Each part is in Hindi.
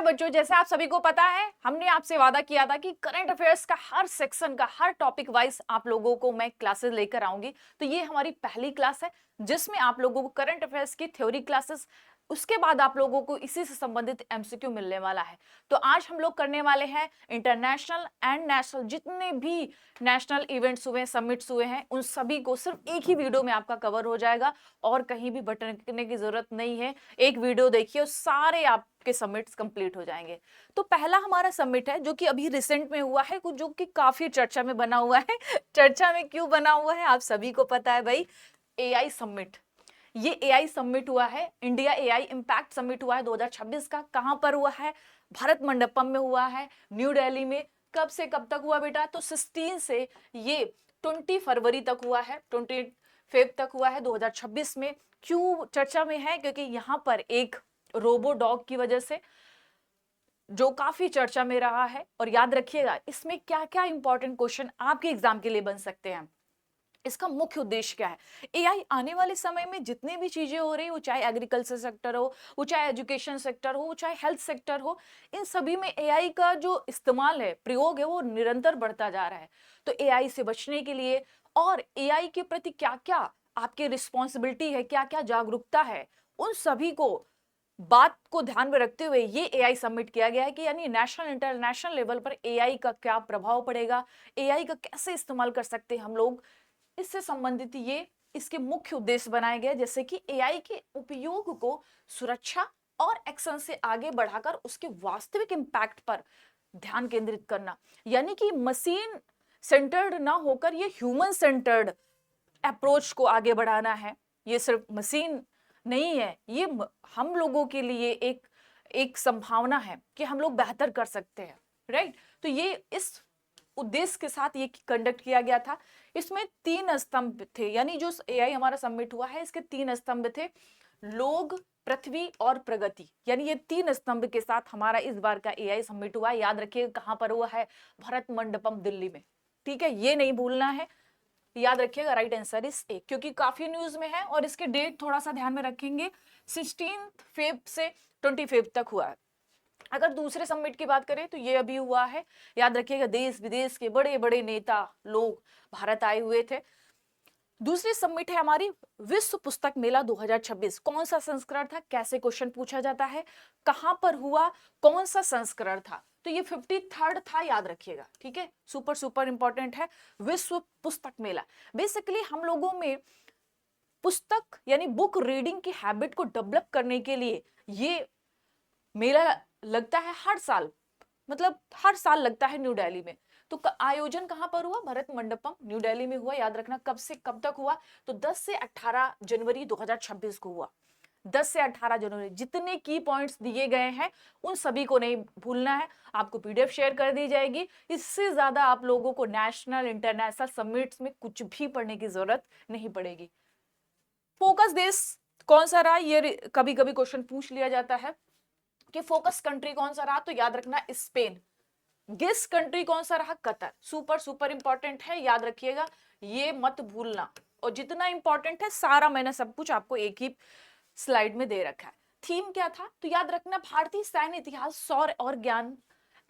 बच्चों, जैसे आप सभी को पता है, हमने आपसे वादा किया था कि करंट अफेयर्स का हर सेक्शन का हर टॉपिक वाइज आप लोगों को मैं क्लासेस लेकर आऊंगी। तो ये हमारी पहली क्लास है जिसमें आप लोगों को करंट अफेयर्स की थ्योरी क्लासेस, उसके बाद आप लोगों को इसी से संबंधित एमसीक्यू मिलने वाला है। तो आज हम लोग करने वाले हैं इंटरनेशनल एंड नेशनल, जितने भी नेशनल इवेंट्स हुए, समिट्स हुए हैं, उन सभी को सिर्फ एक ही वीडियो में आपका कवर हो जाएगा और कहीं भी भटकने की जरूरत नहीं है। एक वीडियो देखिए और सारे आपके समिट्स कंप्लीट हो जाएंगे। तो पहला हमारा समिट है जो कि अभी रिसेंट में हुआ है, जो कि काफी चर्चा में बना हुआ है। चर्चा में क्यों बना हुआ है आप सभी को पता है भाई, एआई समिट। ये एआई समिट हुआ है, इंडिया एआई इंपैक्ट समिट हुआ है 2026 का। कहां पर हुआ है? भारत मंडपम में हुआ है, न्यू दिल्ली में। कब से कब तक हुआ बेटा? तो 16 से ये 20 फरवरी तक हुआ है, 20 फेब तक हुआ है 2026 में। क्यों चर्चा में है? क्योंकि यहां पर एक रोबो डॉग की वजह से जो काफी चर्चा में रहा है। और याद रखिएगा इसमें क्या क्या इंपॉर्टेंट क्वेश्चन आपके एग्जाम के लिए बन सकते हैं। इसका मुख्य उद्देश्य क्या है? एआई आने वाले समय में जितनी भी चीजें हो रही, वो चाहे एग्रीकल्चर सेक्टर हो, वो चाहे एजुकेशन सेक्टर हो, वो चाहे हेल्थ सेक्टर हो, इन सभी में एआई का जो इस्तेमाल है, प्रयोग है, वो निरंतर बढ़ता जा रहा है। तो एआई से बचने के लिए और एआई के प्रति क्या क्या आपकी रिस्पॉन्सिबिलिटी है, क्या क्या जागरूकता है, उन सभी को बात को ध्यान में रखते हुए ये एआई सबमिट किया गया है कि यानी नेशनल इंटरनेशनल लेवल पर एआई का क्या प्रभाव पड़ेगा, एआई का कैसे इस्तेमाल कर सकते हैं हम लोग। इससे संबंधित ये इसके मुख्य उद्देश्य बनाए गए, जैसे कि एआई के उपयोग को सुरक्षा और एक्शन से आगे बढ़ाकर उसके वास्तविक इंपैक्ट पर ध्यान केंद्रित करना। यानी कि मशीन सेंटर्ड ना होकर ये ह्यूमन सेंटर्ड अप्रोच को आगे बढ़ाना है। ये सिर्फ मशीन नहीं है, ये हम लोगों के लिए एक एक संभावना है कि हम लोग बेहतर कर सकते हैं, राइट। तो ये इस उद्देश्य के साथ ये कंडक्ट किया गया था। इसमें 3 स्तंभ थे, यानी जो एआई हमारा सबमिट हुआ है इसके 3 स्तंभ थे, लोग, पृथ्वी और प्रगति। यानी ये 3 स्तंभ के साथ हमारा इस बार का एआई सबमिट हुआ है। याद रखिएगा कहां पर हुआ है? भारत मंडपम दिल्ली में, ठीक है, ये नहीं भूलना है। याद रखिएगा राइट आंसर इज ए, क्योंकि काफी न्यूज में है और इसके डेट थोड़ा सा ध्यान में रखेंगे। 16 फेब से 20 फेब तक हुआ है। अगर दूसरे समिट की बात करें तो ये अभी हुआ है। याद रखिएगा देश विदेश के बड़े बड़े नेता लोग भारत आए हुए थे। दूसरी समिट है हमारी विश्व पुस्तक मेला 2026। कौन सा संस्करण था, कैसे क्वेश्चन पूछा जाता है, कहां पर हुआ, कौन सा संस्करण था? तो ये 53rd था, याद रखिएगा, ठीक है, सुपर सुपर इंपॉर्टेंट है। विश्व पुस्तक मेला बेसिकली हम लोगों में पुस्तक यानी बुक रीडिंग की हैबिट को डेवलप करने के लिए ये मेला लगता है हर साल, मतलब हर साल लगता है न्यू दिल्ली में। तो आयोजन कहां पर हुआ? भारत मंडपम न्यू दिल्ली में हुआ। याद रखना कब से कब तक हुआ? तो 10 से 18 जनवरी 2026 को हुआ। 10 से 18 जनवरी। जितने की पॉइंट्स दिए गए हैं उन सभी को नहीं भूलना है। आपको पीडीएफ शेयर कर दी जाएगी। इससे ज्यादा आप लोगों को नेशनल इंटरनेशनल समिट्स में कुछ भी पढ़ने की जरूरत नहीं पड़ेगी। फोकस देश कौन सा रहा? ये कभी कभी क्वेश्चन पूछ लिया जाता है कि फोकस कंट्री कौन सा रहा? तो याद रखना स्पेन। गेस कंट्री कौन सा रहा? कतर। सुपर सुपर इंपॉर्टेंट है, याद रखिएगा, ये मत भूलना। और जितना इंपॉर्टेंट है सारा मैंने सब कुछ आपको एक ही स्लाइड में दे रखा है। थीम क्या था? तो याद रखना भारतीय सैन्य इतिहास, सौर और ज्ञान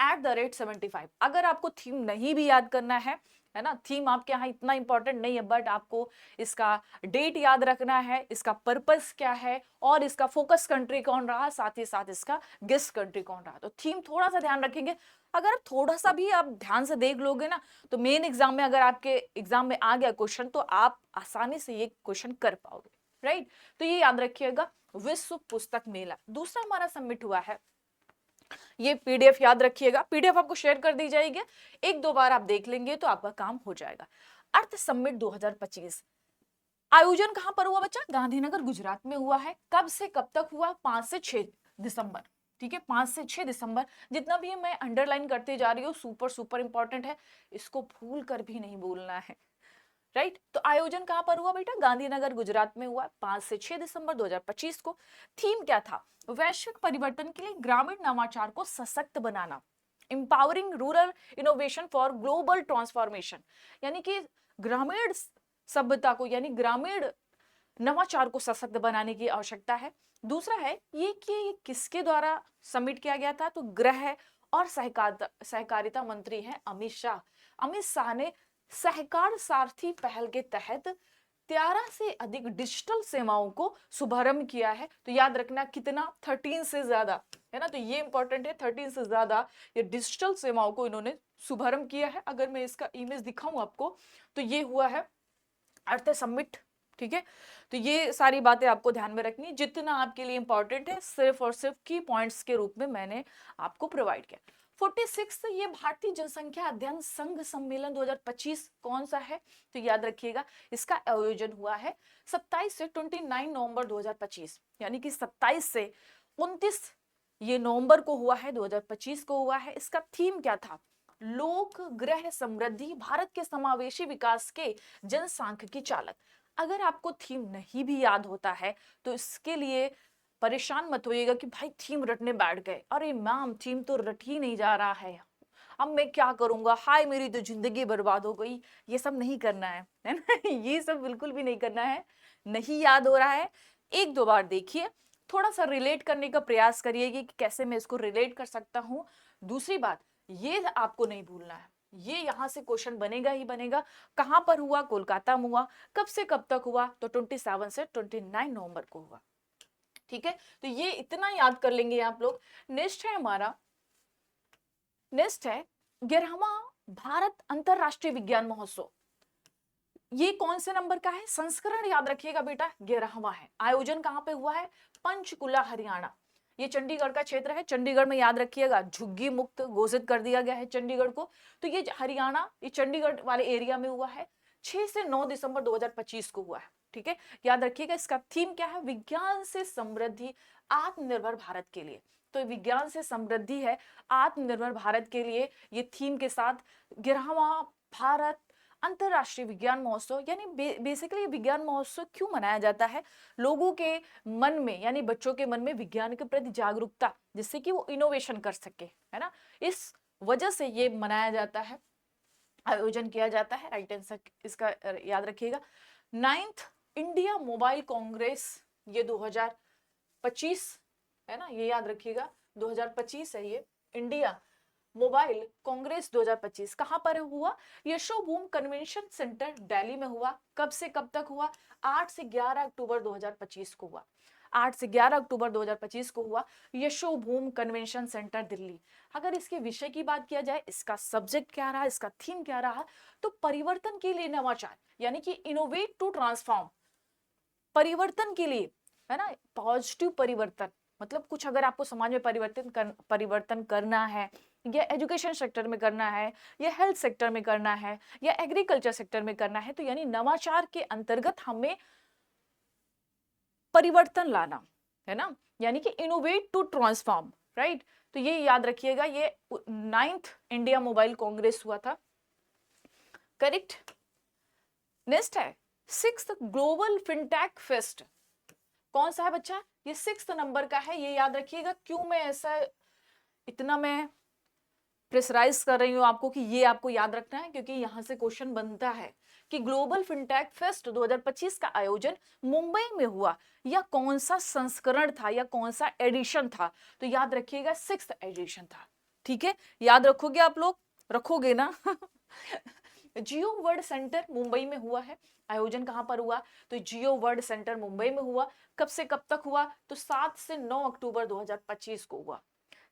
@75। अगर आपको थीम नहीं भी याद करना है ना, थीम आपके यहाँ इतना इंपॉर्टेंट नहीं है, बट आपको इसका डेट याद रखना है, इसका पर्पस क्या है और इसका फोकस कंट्री कौन रहा, साथ ही साथ इसका गेस्ट कंट्री कौन रहा। तो थीम थोड़ा सा ध्यान रखेंगे। अगर थोड़ा सा भी आप ध्यान से देख लोगे ना, तो मेन एग्जाम में अगर आपके एग्जाम में आ गया क्वेश्चन, तो आप आसानी से ये क्वेश्चन कर पाओगे, राइट। तो ये याद रखिएगा विश्व पुस्तक मेला। दूसरा हमारा सबमिट हुआ है, ये पीडीएफ याद रखिएगा, पीडीएफ आपको शेयर कर दी जाएगी। 1-2 बार आप देख लेंगे तो आपका काम हो जाएगा। अर्थ समिट 2025 आयोजन कहां पर हुआ बच्चा? गांधीनगर गुजरात में हुआ है। कब से कब तक हुआ? 5 से 6 दिसंबर, ठीक है, 5 से 6 दिसंबर। जितना भी मैं अंडरलाइन करते जा रही हूँ सुपर सुपर इंपॉर्टेंट है, इसको भूल कर भी नहीं भूलना है, राइट। तो आयोजन कहां पर हुआ बेटा? गांधीनगर गुजरात में हुआ 5 से 6 दिसंबर 2025 को। थीम क्या था? वैश्विक परिवर्तन के लिए ग्रामीण नवाचार को सशक्त बनाना, empowering rural innovation for global transformation. यानी कि ग्रामीण सभ्यता को, यानी ग्रामीण नवाचार को सशक्त बनाने की आवश्यकता है। दूसरा है ये कि ये किसके द्वारा सबमिट किया गया था, तो गृह और सहकारिता मंत्री हैं अमित शाह। अमित शाह ने सहकार सारथी पहल के तहत 13 से अधिक डिजिटल सेवाओं को शुभारंभ किया है। तो याद रखना कितना, 13 से ज्यादा, है ना। तो ये इंपॉर्टेंट है, 13 से ज्यादा ये डिजिटल सेवाओं को इन्होंने शुभारंभ किया है। अगर मैं इसका इमेज दिखाऊं आपको तो ये हुआ है अर्थ समिट, ठीक है। तो ये सारी बातें आपको ध्यान में रखनी, जितना आपके लिए इंपॉर्टेंट है सिर्फ और सिर्फ की पॉइंट्स के रूप में मैंने आपको प्रोवाइड किया। 46 ये भारतीय जनसंख्या अध्ययन संघ सम्मेलन 2025 कौन सा है, तो याद रखिएगा इसका आयोजन हुआ है 27 से 29 नवंबर 2025, यानी कि 27 से 29 ये नवंबर को हुआ है, 2025 को हुआ है। इसका थीम क्या था, लोक गृह समृद्धि भारत के समावेशी विकास के जनसांख्यिकी चालक। अगर आपको थीम नहीं भी याद होता है तो इसके लिए परेशान मत होइएगा कि भाई थीम रटने बैठ गए, अरे मैम थीम तो रट ही नहीं जा रहा है, अब मैं क्या करूंगा, हाय मेरी तो जिंदगी बर्बाद हो गई। ये सब नहीं करना है ना ये सब बिल्कुल भी नहीं करना है। नहीं याद हो रहा है, एक दो बार देखिए, थोड़ा सा रिलेट करने का प्रयास करिए कि कैसे मैं इसको रिलेट कर सकता हूँ। दूसरी बात, ये आपको नहीं भूलना है, ये यहां से क्वेश्चन बनेगा ही बनेगा। कहां पर हुआ, कोलकाता में हुआ, कब से कब तक हुआ, तो 27 से 29 नवंबर को हुआ, ठीक है। तो ये इतना याद कर लेंगे आप लोग। नेक्स्ट है हमारा, नेक्स्ट है 11वां भारत अंतरराष्ट्रीय विज्ञान महोत्सव। ये कौन से नंबर का है, संस्करण याद रखिएगा बेटा 11वां है। आयोजन कहां पे हुआ है, पंचकुला हरियाणा। ये चंडीगढ़ का क्षेत्र है, चंडीगढ़ में याद रखिएगा झुग्गी मुक्त घोषित कर दिया गया है चंडीगढ़ को। तो ये हरियाणा, ये चंडीगढ़ वाले एरिया में हुआ है। 6 से 9 दिसंबर 2025 को हुआ है, ठीक है। याद रखिएगा इसका थीम क्या है, विज्ञान से समृद्धि आत्मनिर्भर भारत के लिए। तो विज्ञान से समृद्धि है आत्मनिर्भर भारत के लिए, ये थीम के साथ 11वां भारत अंतरराष्ट्रीय विज्ञान महोत्सव। यानी बेसिकली विज्ञान महोत्सव क्यों मनाया जाता है, लोगों के मन में यानी बच्चों के मन में विज्ञान के प्रति जागरूकता, जिससे कि वो इनोवेशन कर सके, है ना। इस वजह से ये मनाया जाता है, आयोजन किया जाता है। राइट आंसर इसका याद रखिएगा। 9th इंडिया मोबाइल कांग्रेस, ये 2025 है ना, ये याद रखिएगा 2025 है ये इंडिया मोबाइल कांग्रेस 2025। कहां पर हुआ, यशोभूम कन्वेंशन सेंटर दिल्ली में हुआ। कब से कब तक हुआ, 8 से 11 अक्टूबर 2025 को हुआ। 8 से 11 अक्टूबर 2025 को हुआ, यशोभूम कन्वेंशन सेंटर दिल्ली। अगर इसके विषय की बात किया जाए, इसका सब्जेक्ट क्या रहा, इसका थीम क्या रहा, तो परिवर्तन के लिए नवाचार, यानी कि इनोवेट टू ट्रांसफॉर्म, परिवर्तन के लिए, है ना। पॉजिटिव परिवर्तन मतलब कुछ अगर आपको समाज में परिवर्तन करना है, या एजुकेशन सेक्टर में करना है, या हेल्थ सेक्टर में करना है, या एग्रीकल्चर सेक्टर में करना है, तो यानी नवाचार के अंतर्गत हमें परिवर्तन लाना, है ना, यानी कि इनोवेट टू ट्रांसफॉर्म, राइट। तो ये याद रखिएगा, ये 9th इंडिया मोबाइल कांग्रेस हुआ था, करेक्ट। नेक्स्ट है 6th ग्लोबल फिनटेक फेस्ट, कौन सा है बच्चा, ये 6th नंबर का है। ये याद रखिएगा, क्यों मैं ऐसा इतना मैं प्रेशराइज कर रही हूँ आपको कि ये आपको याद रखना है, क्योंकि यहां से क्वेश्चन बनता है कि ग्लोबल फिनटेक फेस्ट 2025 का आयोजन मुंबई में हुआ, या कौन सा संस्करण था, या कौन सा एडिशन था, तो याद रखिएगा 6th एडिशन था, ठीक है। याद रखोगे आप लोग, रखोगे ना जियो वर्ल्ड सेंटर मुंबई में हुआ है। आयोजन कहां पर हुआ, तो जियो वर्ल्ड सेंटर मुंबई में हुआ। कब से कब तक हुआ, तो 7 से 9 अक्टूबर 2025 को हुआ।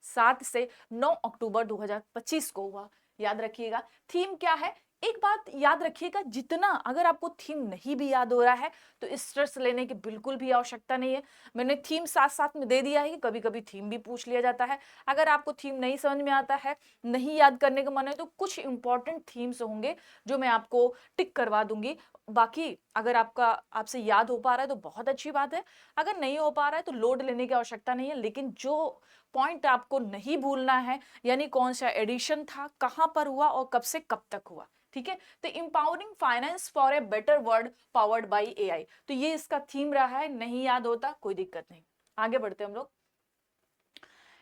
7 से 9 अक्टूबर 2025 को हुआ, याद रखिएगा। थीम क्या है, एक बात याद रखिएगा, जितना अगर आपको थीम नहीं भी याद हो रहा है तो स्ट्रेस लेने की बिल्कुल भी आवश्यकता नहीं है। मैंने थीम साथ साथ में दे दिया है कि कभी कभी थीम भी पूछ लिया जाता है। अगर आपको थीम नहीं समझ में आता है, नहीं याद करने का मन है, तो कुछ इंपॉर्टेंट थीम्स होंगे जो मैं आपको टिक करवा दूंगी। बाकी अगर आपसे याद हो पा रहा है तो बहुत अच्छी बात है, अगर नहीं हो पा रहा है तो लोड लेने की आवश्यकता नहीं है। लेकिन जो पॉइंट आपको नहीं भूलना है, यानी कौन सा एडिशन था, कहां पर हुआ, और कब से कब तक हुआ, ठीक है। तो empowering finance for a better world powered by AI, तो ये इसका थीम रहा है। नहीं याद होता कोई दिक्कत नहीं, आगे बढ़ते हम लोग।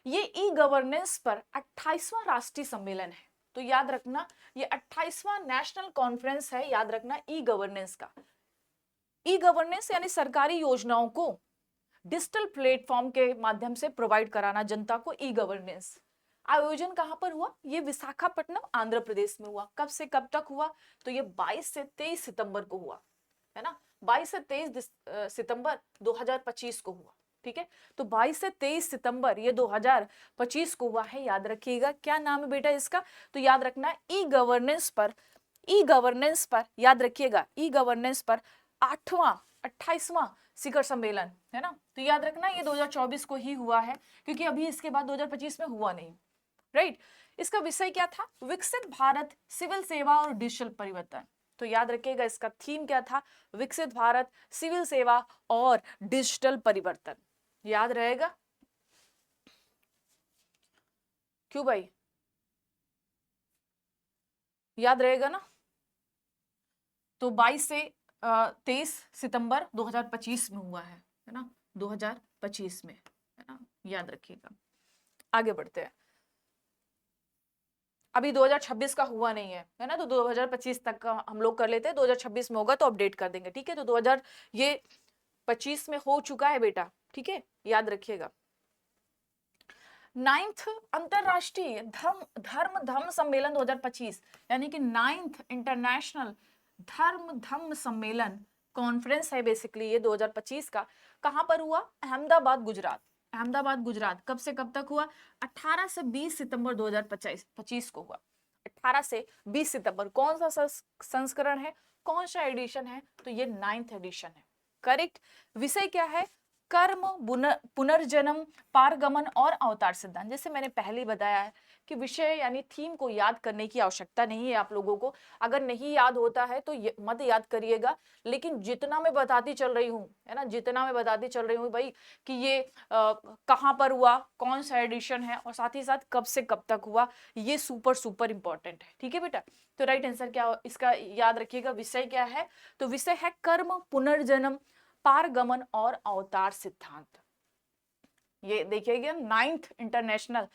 ये ई गवर्नेंस पर 28वां राष्ट्रीय सम्मेलन है, तो याद रखना ये 28वां नेशनल कॉन्फ्रेंस है, याद रखना ई गवर्नेंस का। ई गवर्नेंस यानी सरकारी योजनाओं को डिजिटल प्लेटफॉर्म के माध्यम से प्रोवाइड कराना जनता को, ई गवर्नेंस। आयोजन कहां पर हुआ? ये विशाखापट्टनम आंध्र प्रदेश में हुआ। कब से कब तक हुआ? तो ये 22 से 23 सितंबर को हुआ, है ना। 22 से 23 सितंबर 2025 को हुआ, ठीक है। तो 22 से 23 सितंबर ये 2025 को हुआ है, याद रखिएगा। क्या नाम है बेटा इसका? तो याद रखना ई गवर्नेंस पर, ई गवर्नेंस पर याद रखिएगा, ई गवर्नेंस पर 8वां 28वां शिखर सम्मेलन, है ना। तो याद रखना ये 2024 को ही हुआ है, क्योंकि अभी इसके बाद 2025 में हुआ नहीं, राइट। इसका विषय क्या था? विकसित भारत, सिविल सेवा और डिजिटल परिवर्तन। तो याद रखिएगा इसका थीम क्या था? विकसित भारत, सिविल सेवा और डिजिटल परिवर्तन। याद रहेगा? क्यों भाई, याद रहेगा ना? तो 22 से 23 सितंबर 2025 में हुआ है ना, 2025 में, है ना, याद रखिएगा। आगे बढ़ते हैं। अभी 2026 का हुआ नहीं है ना, तो 2025 तक का हम लोग कर लेते हैं। 2026 में होगा तो अपडेट कर देंगे, ठीक है। तो 2025 में हो चुका है बेटा, ठीक है, याद रखिएगा। 9th अंतरराष्ट्रीय धम्म सम्मेलन 2025, यानी कि 9th इंटरनेशनल धम्म सम्मेलन कॉन्फ्रेंस है बेसिकली ये 2025 का। कहां पर हुआ? अहमदाबाद गुजरात। अहमदाबाद गुजरात। कब से कब तक हुआ? 18 से 20 सितंबर 2025 को हुआ। 18 से 20 सितंबर। कौन सा संस्करण है, कौन सा एडिशन है? तो ये 9th एडिशन है, करेक्ट। विषय क्या है? कर्म, पुनर्जन्म, पारगमन और अवतार सिद्धांत। जैसे मैंने पहले बताया है कि विषय यानी थीम को याद करने की आवश्यकता नहीं है आप लोगों को। अगर नहीं याद होता है तो मत याद करिएगा, लेकिन जितना मैं बताती चल रही हूँ, है ना, जितना मैं बताती चल रही हूँ भाई कि ये कहाँ पर हुआ, कौन सा एडिशन है, और साथ ही साथ कब से कब तक हुआ, ये सुपर सुपर इंपॉर्टेंट है, ठीक है बेटा। तो राइट आंसर क्या इसका, याद रखिएगा विषय क्या है? तो विषय है कर्म, पुनर्जन्म, पारगमन और अवतार सिद्धांत। ये देखिएगा 9th इंटरनेशनल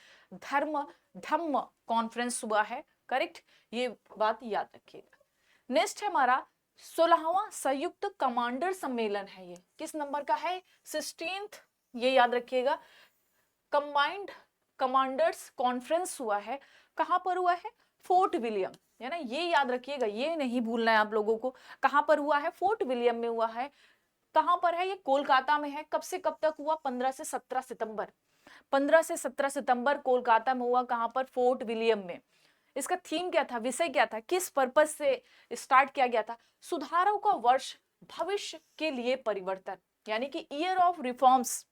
धम्म कॉन्फ्रेंस हुआ है, करेक्ट। ये बात याद रखिएगा। नेक्स्ट है हमारा 16वां संयुक्त कमांडर सम्मेलन है। ये किस नंबर का है? 16th। ये याद रखिएगा, कंबाइंड कमांडर्स कॉन्फ्रेंस हुआ है। कहां पर हुआ है? फोर्ट विलियम, है ना। ये याद रखिएगा, ये नहीं भूलना है आप लोगों को। कहां पर हुआ है? फोर्ट विलियम में हुआ है। कहां पर है? ये कोलकाता में है। कब से कब तक हुआ? 15 से 17 सितंबर। 15 से 17 सितंबर कोलकाता में हुआ। कहां पर? फोर्ट विलियम में। इसका थीम क्या था, विषय क्या था, किस पर्पस से स्टार्ट किया गया था? सुधारों का वर्ष, भविष्य के लिए परिवर्तन, यानी कि ईयर ऑफ रिफॉर्म्स,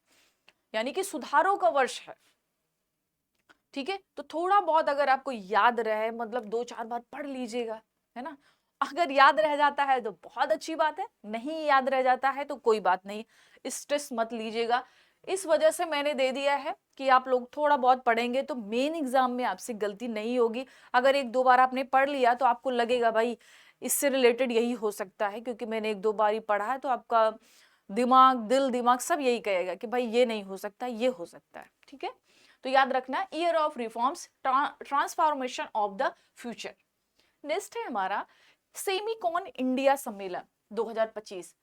यानी कि सुधारों का वर्ष है, ठीक है। तो थोड़ा बहुत अगर आपको याद रहे, मतलब 2-4 बार पढ़ लीजिएगा, है ना। अगर याद रह जाता है तो बहुत अच्छी बात है, नहीं याद रह जाता है तो कोई बात नहीं, स्ट्रेस मत लीजिएगा। इस वजह से मैंने दे दिया है कि आप लोग थोड़ा बहुत पढ़ेंगे तो मेन एग्जाम में आपसे गलती नहीं होगी। अगर 1-2 बार आपने पढ़ लिया तो आपको लगेगा भाई इससे रिलेटेड यही हो सकता है, क्योंकि मैंने 1-2 बार ही पढ़ा है, तो आपका दिमाग, दिल दिमाग सब यही कहेगा कि भाई ये नहीं हो सकता, ये हो सकता है, ठीक है। तो याद रखना, year of reforms, transformation of the future. Next है हमारा सेमीकॉन इंडिया सम्मेलन 2025।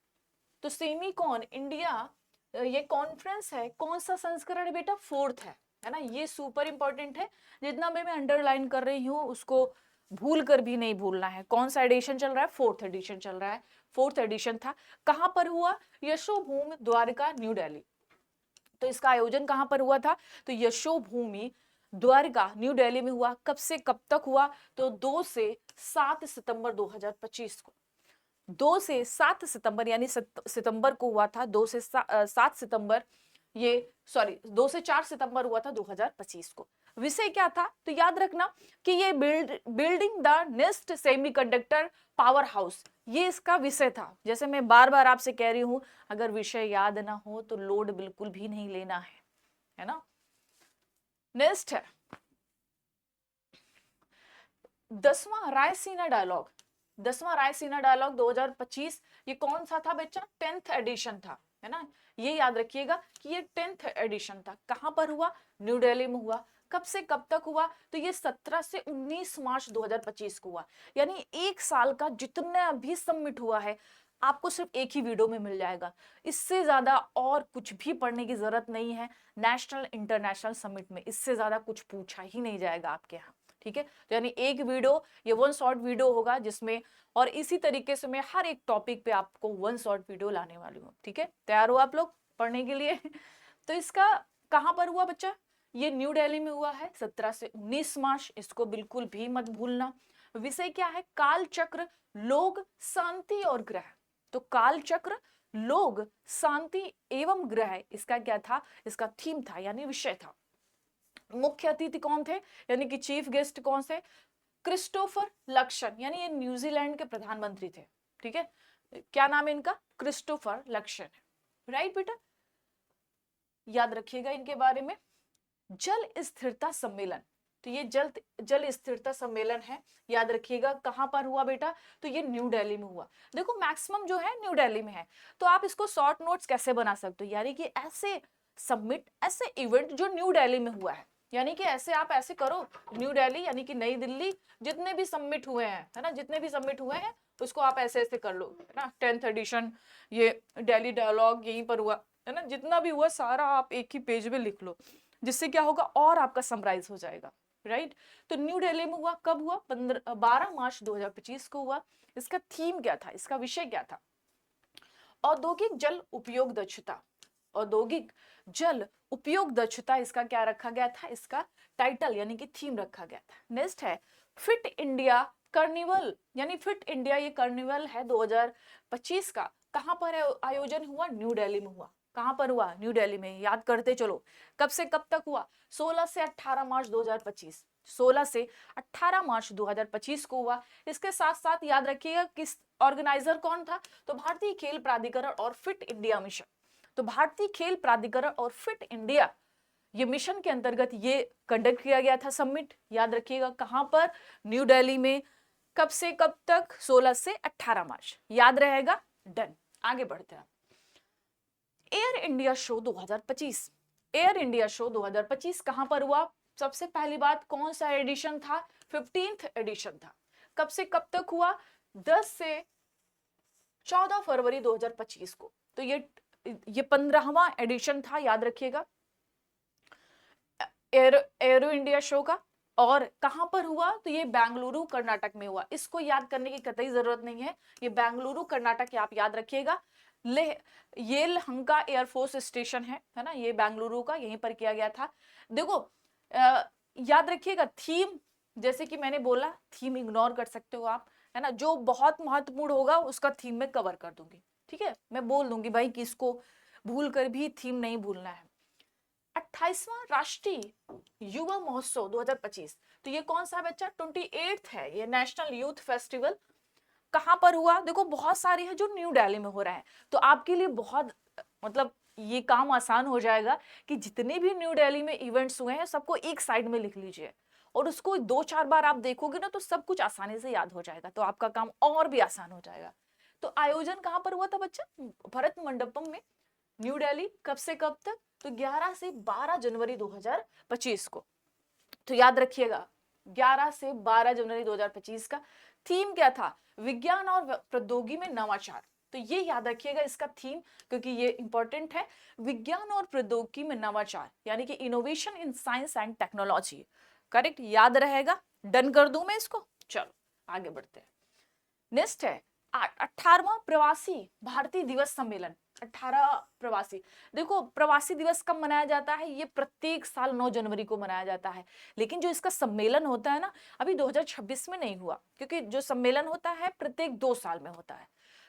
तो सेमीकॉन इंडिया ये कॉन्फ्रेंस है, कौन सा संस्करण है बेटा? 4th है ना। ये सुपर इंपॉर्टेंट है, जितना मैं अंडरलाइन कर रही हूँ उसको भूल कर भी नहीं भूलना है। कौन सा एडिशन चल रहा है? 4th एडिशन चल रहा है, 4th एडिशन था। कहां पर हुआ? यशोभूमि द्वारका, न्यू दिल्ली। तो इसका आयोजन कहां पर हुआ था? तो यशोभूमि द्वारका, न्यू दिल्ली में हुआ। कब से कब तक हुआ? तो 2 से 7 सितंबर 2025 को। 2 से 7 सितंबर यानी सितंबर को हुआ था। 2 से 7 सितंबर, ये सॉरी 2 से 4 सितंबर हुआ था 2025 को। विषय क्या था? तो याद रखना कि ये building the next semiconductor power house, ये इसका विषय था। जैसे मैं बार बार आपसे कह रही हूं, अगर विषय याद ना हो तो लोड बिल्कुल भी नहीं लेना है ना। नेक्स्ट है 10वां रायसीना डायलॉग। 10वां रायसीना डायलॉग 2025, ये कौन सा था बच्चा? 10th एडिशन था, है ना। ये याद रखिएगा कि ये 10th एडिशन था। कहां पर हुआ? न्यू दिल्ली में हुआ। कब से कब तक हुआ? तो ये 17 से 19 मार्च 2025 को हुआ। यानी 1 साल का जितना भी सबमिट हुआ है, आपको सिर्फ एक ही वीडियो में मिल जाएगा। इससे ज्यादा और कुछ भी पढ़ने की जरूरत नहीं है। नेशनल इंटरनेशनल समिट में इससे ज्यादा कुछ पूछा ही नहीं जाएगा आपके यहाँ, ठीक है। तो यानी एक वीडियो, ये वन शॉट वीडियो होगा जिसमें, और इसी तरीके से मैं हर एक टॉपिक पे आपको वन शॉट वीडियो लाने वाली हूँ, ठीक है। तैयार हो आप लोग पढ़ने के लिए? तो इसका कहाँ पर हुआ बच्चा? ये न्यू दिल्ली में हुआ है 17 से 19 मार्च, इसको बिल्कुल भी मत भूलना। विषय क्या है? काल चक्र, लोग, शांति और ग्रह। तो काल चक्र, लोग, शांति एवं ग्रह, इसका क्या था? इसका थीम था, यानी विषय था। मुख्य अतिथि कौन थे, यानी कि चीफ गेस्ट कौन से? क्रिस्टोफर लक्सन, यानी ये न्यूजीलैंड के प्रधानमंत्री थे, ठीक है। क्या नाम है इनका? क्रिस्टोफर लक्सन, राइट बेटा, याद रखिएगा इनके बारे में। जल स्थिरता सम्मेलन, तो ये जल स्थिरता सम्मेलन है, याद रखिएगा। कहां पर हुआ बेटा? तो ये न्यू दिल्ली में हुआ। देखो मैक्सिमम जो है न्यू दिल्ली में है, तो आप इसको शॉर्ट नोट्स कैसे बना सकते हो, यानी कि ऐसे समिट, ऐसे इवेंट जो न्यू दिल्ली में हुआ है, यानी कि ऐसे आप ऐसे करो, न्यू दिल्ली यानी कि नई दिल्ली, जितने भी समिट हुए हैं, है ना, जितने भी समिट हुए हैं उसको आप ऐसे ऐसे कर लो, है ना। 10th एडिशन, ये दिल्ली डायलॉग यहीं पर हुआ, है ना, जितना भी हुआ सारा आप एक ही पेज में लिख लो, जिससे क्या होगा और आपका समराइज हो जाएगा, राइट। तो न्यू दिल्ली में हुआ, कब हुआ? 12 मार्च 2025 को हुआ। इसका थीम क्या था, इसका विषय क्या था? औद्योगिक जल उपयोग दक्षता, औद्योगिक जल उपयोग दक्षता, इसका क्या रखा गया था? इसका टाइटल यानी कि थीम रखा गया था। नेक्स्ट है फिट इंडिया कार्निवल, यानी फिट इंडिया, ये कार्निवल है 2025 का। कहां पर आयोजन हुआ? न्यू दिल्ली में हुआ। कहां पर हुआ? न्यू दिल्ली में, याद करते चलो। कब से कब तक हुआ? 16 से 18 मार्च 2025, 16 से 18 मार्च 2025 को हुआ। इसके साथ साथ याद रखिएगा किस ऑर्गेनाइजर कौन था? तो भारतीय खेल प्राधिकरण और फिट इंडिया मिशन। तो भारतीय खेल प्राधिकरण और फिट इंडिया, ये मिशन के अंतर्गत ये कंडक्ट किया गया था समिट, याद रखिएगा। कहां पर? न्यू दिल्ली में। कब से कब तक? 16 से 18 मार्च, याद रहेगा, डन। आगे बढ़ते हैं। Air India show 2025, air India show 2025 कहां पर हुआ? सबसे पहली बात, कौन सा एडिशन था? 15th एडिशन था। कब से कब तक हुआ? 10 से 14 फरवरी 2025 को। तो ये 15वां एडिशन था, याद रखिएगा, एरो इंडिया शो का। और कहां पर हुआ? तो ये बेंगलुरु कर्नाटक में हुआ। इसको याद करने की कतई जरूरत नहीं है, ये बेंगलुरु कर्नाटक आप याद रखिएगा। येलहंका एयरफोर्स स्टेशन है ना, ये बेंगलुरु का, यहीं पर किया गया था। देखो याद रखिएगा थीम, जैसे कि मैंने बोला, थीम इग्नोर कर सकते हो आप, है ना। जो बहुत महत्वपूर्ण होगा उसका थीम में कवर कर दूंगी, ठीक है। मैं बोल दूंगी भाई कि इसको भूल कर भी थीम नहीं भूलना है। 28वां राष्ट्रीय युवा महोत्सव 2025, तो ये कौन सा बच्चा? 28th है ये नेशनल यूथ फेस्टिवल। कहां पर हुआ? देखो बहुत सारे हैं जो न्यू दिल्ली में हो रहा है, तो आपके लिए बहुत मतलब ये काम आसान हो जाएगा कि जितने भी न्यू दिल्ली में इवेंट्स हुए हैं सबको एक साइड में लिख लीजिए, और उसको 2-4 बार आप देखोगे ना तो सब कुछ आसानी से याद हो जाएगा, तो आपका काम और भी आसान हो जाएगा। तो आयोजन कहां पर हुआ था बच्चा? भरत मंडपम में, न्यू दिल्ली। कब से कब तक? तो 11 से 12 जनवरी 2025 को। तो याद रखिएगा 11 से 12 जनवरी 2025 का। थीम क्या था? विज्ञान और प्रौद्योगिकी में नवाचार। तो ये याद रखिएगा इसका थीम, क्योंकि ये इंपॉर्टेंट है। विज्ञान और प्रौद्योगिकी में नवाचार, यानी कि innovation in science and technology, correct, याद रहेगा। डन कर दूं मैं इसको? चलो आगे बढ़ते हैं। नेक्स्ट है 18वां प्रवासी भारतीय दिवस सम्मेलन। 18 प्रवासी, देखो प्रवासी दिवस कब मनाया जाता है? ये प्रत्येक साल 9 जनवरी को मनाया जाता है, लेकिन जो इसका सम्मेलन होता है ना, अभी 2026 में नहीं हुआ, क्योंकि जो सम्मेलन होता है प्रत्येक 2 साल में होता है।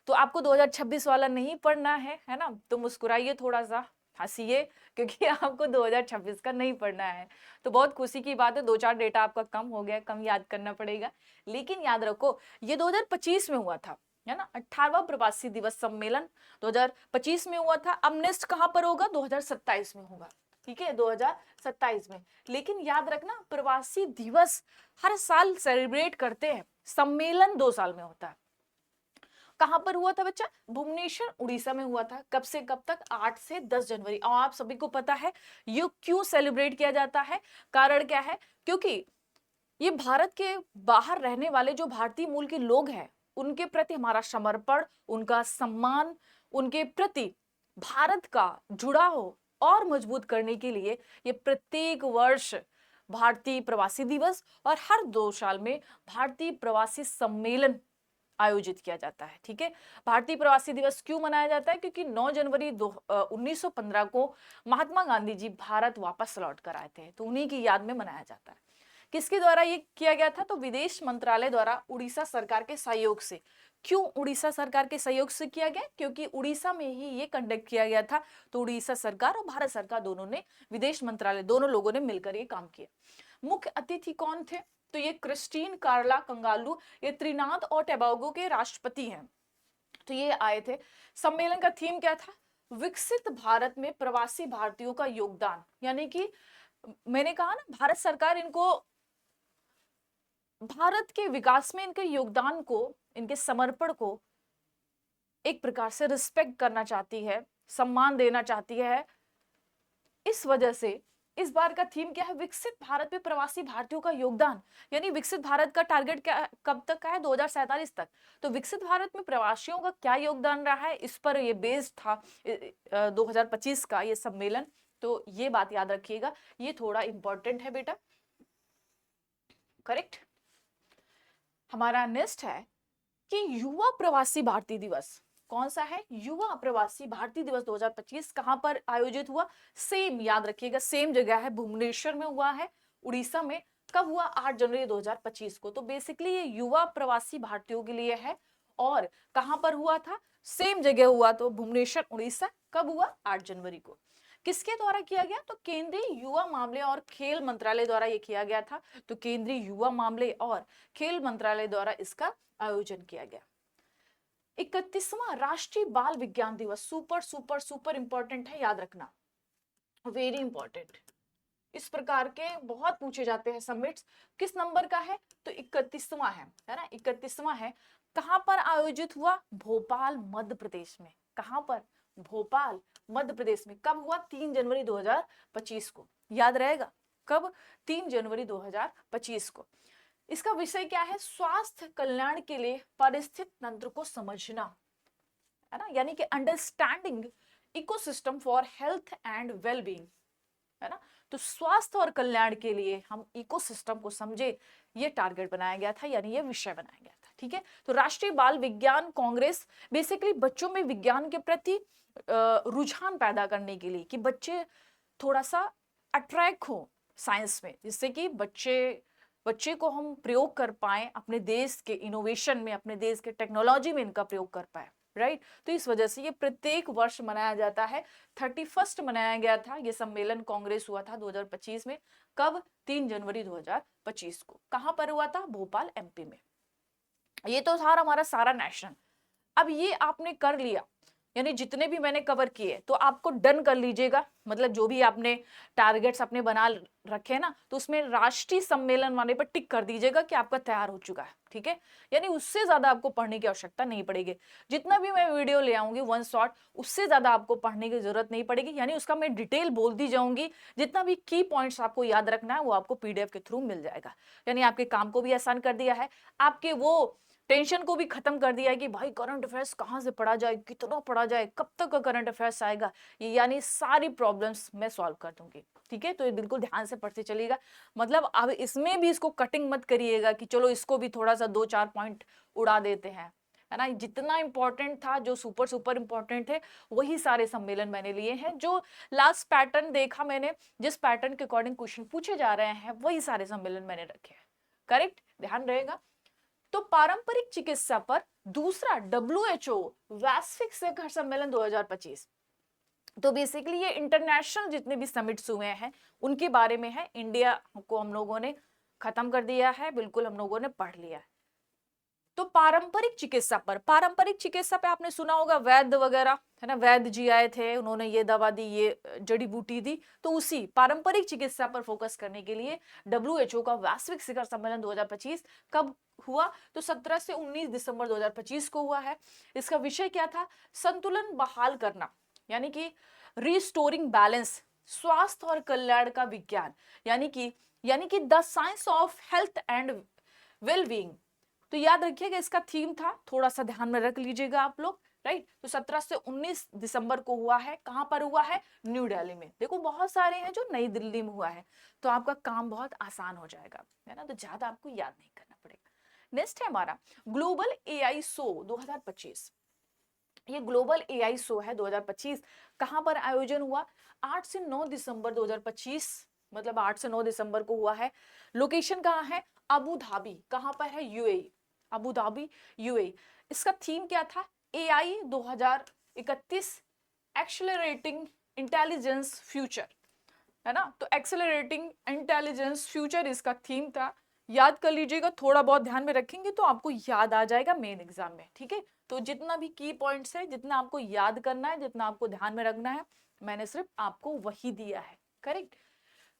तो आपको 2026 वाला नहीं पढ़ना है ना, तो मुस्कुराइए, थोड़ा सा हंसिए, क्योंकि आपको 2026 का नहीं पढ़ना है। तो बहुत खुशी की बात है, 2-4 डेटा आपका कम हो गया, कम याद करना पड़ेगा, लेकिन याद रखो ये 2025 में हुआ था, है ना। 18वां प्रवासी दिवस सम्मेलन 2025 में हुआ था। अब नेक्स्ट कहां पर होगा? 2027 में होगा, ठीक है, 2027 में। लेकिन याद रखना प्रवासी दिवस हर साल सेलिब्रेट करते हैं, सम्मेलन 2 साल में होता है। कहां पर हुआ था बच्चा? भुवनेश्वर उड़ीसा में हुआ था। कब से कब तक? 8 से 10 जनवरी। और आप सभी को पता है ये क्यों सेलिब्रेट किया जाता है, कारण क्या है? क्योंकि ये भारत के बाहर रहने वाले जो भारतीय मूल के लोग हैं उनके प्रति हमारा समर्पण, उनका सम्मान, उनके प्रति भारत का जुड़ाव और मजबूत करने के लिए ये प्रत्येक वर्ष भारतीय प्रवासी दिवस और हर 2 साल में भारतीय प्रवासी सम्मेलन आयोजित किया जाता है। ठीक है, भारतीय प्रवासी दिवस क्यों मनाया जाता है? क्योंकि 9 जनवरी 1915 को महात्मा गांधी जी भारत वापस लौट कर आए थे, तो उन्हीं की याद में मनाया जाता है। किसके द्वारा ये किया गया था? तो विदेश मंत्रालय द्वारा उड़ीसा सरकार के सहयोग से। क्यों उड़ीसा सरकार के सहयोग से किया गया? क्योंकि उड़ीसा में ही ये कंडक्ट किया गया था, तो उड़ीसा सरकार और भारत सरकार दोनों ने, विदेश मंत्रालय दोनों लोगों ने मिलकर ये काम किया। मुख्य अतिथि कौन थे? तो ये क्रिस्टीन कार्ला कंगालू, ये त्रिनाद और टोबैगो के राष्ट्रपति हैं, तो ये आए थे। सम्मेलन का थीम क्या था? विकसित भारत में प्रवासी भारतीयों का योगदान। यानी कि मैंने कहा ना, भारत सरकार इनको भारत के विकास में इनके योगदान को, इनके समर्पण को एक प्रकार से रिस्पेक्ट करना चाहती है, सम्मान देना चाहती है। इस वजह से इस बार का थीम क्या है? विकसित भारत में प्रवासी भारतीयों का योगदान। यानी विकसित भारत का टारगेट क्या, कब तक का है? 2047 तक। तो विकसित भारत में प्रवासियों का क्या योगदान रहा है, इस पर ये बेस्ड था 2025 का ये सम्मेलन। तो ये बात याद रखिएगा, ये थोड़ा इंपॉर्टेंट है बेटा। करेक्ट। हमारा नेक्स्ट है कि युवा प्रवासी भारतीय दिवस कौन सा है? युवा प्रवासी भारतीय दिवस 2025 कहां पर आयोजित हुआ? सेम याद रखिएगा, सेम जगह है, भुवनेश्वर में हुआ है, उड़ीसा में। कब हुआ? 8 जनवरी 2025 को। तो बेसिकली ये युवा प्रवासी भारतीयों के लिए है। और कहां पर हुआ था? सेम जगह हुआ, तो भुवनेश्वर, उड़ीसा। कब हुआ? 8 जनवरी को। किसके द्वारा किया गया? तो केंद्रीय युवा मामले और खेल मंत्रालय द्वारा ये किया गया था। तो केंद्रीय युवा मामले और खेल मंत्रालय द्वारा इसका आयोजन किया गया। 31वां राष्ट्रीय बाल विज्ञान दिवस, सुपर सुपर सुपर इंपॉर्टेंट है, याद रखना, वेरी इंपॉर्टेंट। इस प्रकार के बहुत पूछे जाते हैं समिट्स। किस नंबर का है? तो 31वां है ना, 31वां है। कहां पर आयोजित हुआ? भोपाल, मध्य प्रदेश में। कहां पर? भोपाल, मध्य प्रदेश में। कब हुआ? 3 जनवरी 2025 को। याद रहेगा कब? 3 जनवरी 2025 को। इसका विषय क्या है? स्वास्थ्य कल्याण के लिए पारिस्थितिक तंत्र को समझना, है ना, यानी कि understanding ecosystem for health and wellbeing, है ना। तो स्वास्थ्य और कल्याण के लिए हम इकोसिस्टम को समझे, ये टारगेट बनाया गया था, यानी ये विषय बनाया गया था। ठीक है, तो राष्ट्रीय बाल विज्ञान कांग्रेस बेसिकली बच्चों में विज्ञान के प्रति रुझान पैदा करने के लिए, कि बच्चे थोड़ा सा अट्रैक्ट हो साइंस में, जिससे कि बच्चे को हम प्रयोग कर पाए, अपने देश के इनोवेशन में, अपने देश के टेक्नोलॉजी में इनका प्रयोग कर पाए, राइट। तो इस वजह से ये प्रत्येक वर्ष मनाया जाता है। 31 मनाया गया था, ये सम्मेलन कांग्रेस हुआ था 2025 में। कब? 3 जनवरी 2025 को। कहां पर हुआ था? भोपाल, एमपी में। ये तो था हमारा सारा नेशनल। अब ये आपने कर लिया, यानी जितने भी मैंने कवर किए, तो आपको डन कर लीजिएगा। मतलब जो भी आपने टारगेट्स अपने बना रखे हैं ना, तो उसमें राष्ट्रीय सम्मेलन वाले पर टिक कर दीजिएगा कि आपका तैयार हो चुका है। ठीक है, यानी उससे ज्यादा आपको पढ़ने की आवश्यकता नहीं पड़ेगी। जितना भी मैं वीडियो ले आऊंगी वन शॉट, उससे ज्यादा आपको पढ़ने की जरूरत नहीं पड़ेगी, यानी उसका मैं डिटेल बोल दी जाऊंगी। जितना भी की पॉइंट्स आपको याद रखना है वो आपको पीडीएफ के थ्रू मिल जाएगा। यानी आपके काम को भी आसान कर दिया है, आपके वो टेंशन को भी खत्म कर दिया है कि भाई करंट अफेयर्स कहाँ से पढ़ा जाए, कितना पढ़ा जाए, कब तक का करंट अफेयर्स आएगा, ये यानी सारी प्रॉब्लम्स मैं सॉल्व कर दूंगी। ठीक है, तो ये बिल्कुल ध्यान से पढ़ते चलिएगा। मतलब अब इसमें भी इसको कटिंग मत करिएगा कि चलो इसको भी थोड़ा सा 2-4 पॉइंट उड़ा देते हैं, है ना। जितना इंपॉर्टेंट था, जो सुपर सुपर इंपॉर्टेंट है, वही सारे सम्मेलन मैंने लिए हैं। जो लास्ट पैटर्न देखा मैंने, जिस पैटर्न के अकॉर्डिंग क्वेश्चन पूछे जा रहे हैं, वही सारे सम्मेलन मैंने रखे हैं। करेक्ट, ध्यान रहेगा। तो पारंपरिक चिकित्सा पर दूसरा WHO वैश्विक शिखर सम्मेलन 2025। तो बेसिकली ये इंटरनेशनल जितने भी समिट्स हुए हैं उनके बारे में है। इंडिया को हम लोगों ने खत्म कर दिया है, बिल्कुल हम लोगों ने पढ़ लिया है। तो पारंपरिक चिकित्सा पे आपने सुना होगा वैद्य वगैरह, है ना, वैद्य जी आए थे, उन्होंने ये दवा दी, ये जड़ी बूटी दी। तो उसी पारंपरिक चिकित्सा पर फोकस करने के लिए WHO का वैश्विक शिखर सम्मेलन 2025 कब हुआ? तो 17 से 19 दिसंबर 2025 को हुआ है। इसका विषय क्या था? संतुलन बहाल करना, यानी कि रिस्टोरिंग बैलेंस, स्वास्थ्य और कल्याण का विज्ञान, यानी कि the science of health and wellbeing तो याद रखिएगा इसका थीम था, थोड़ा सा ध्यान में रख लीजिएगा आप लोग, राइट। तो 17 से 19 दिसंबर को हुआ है। कहां पर हुआ है? न्यू दिल्ली में। देखो बहुत सारे हैं जो नई दिल्ली में हुआ है, तो आपका काम बहुत आसान हो जाएगा, है ना, तो ज्यादा आपको याद नहीं करना पड़ेगा। नेक्स्ट है हमारा ग्लोबल एआई शो 2025। ये ग्लोबल एआई शो है 2025। कहां पर आयोजन हुआ? 8 से 9 दिसंबर 2025, मतलब 8 से 9 दिसंबर को हुआ है। लोकेशन कहां है? Abu Dhabi. कहां पर है? UAE, Abu Dhabi, UAE. इसका थीम क्या था? एआई 2031 एक्सेलरेटिंग इंटेलिजेंस फ्यूचर, है ना, तो एक्सेलरेटिंग इंटेलिजेंस फ्यूचर इसका थीम था। याद कर लीजिएगा, थोड़ा बहुत ध्यान में रखेंगे तो आपको याद आ जाएगा मेन एग्जाम में, ठीक है। तो जितना भी की पॉइंट्स है, जितना आपको याद करना है, जितना आपको ध्यान में रखना है, मैंने सिर्फ आपको वही दिया है, correct.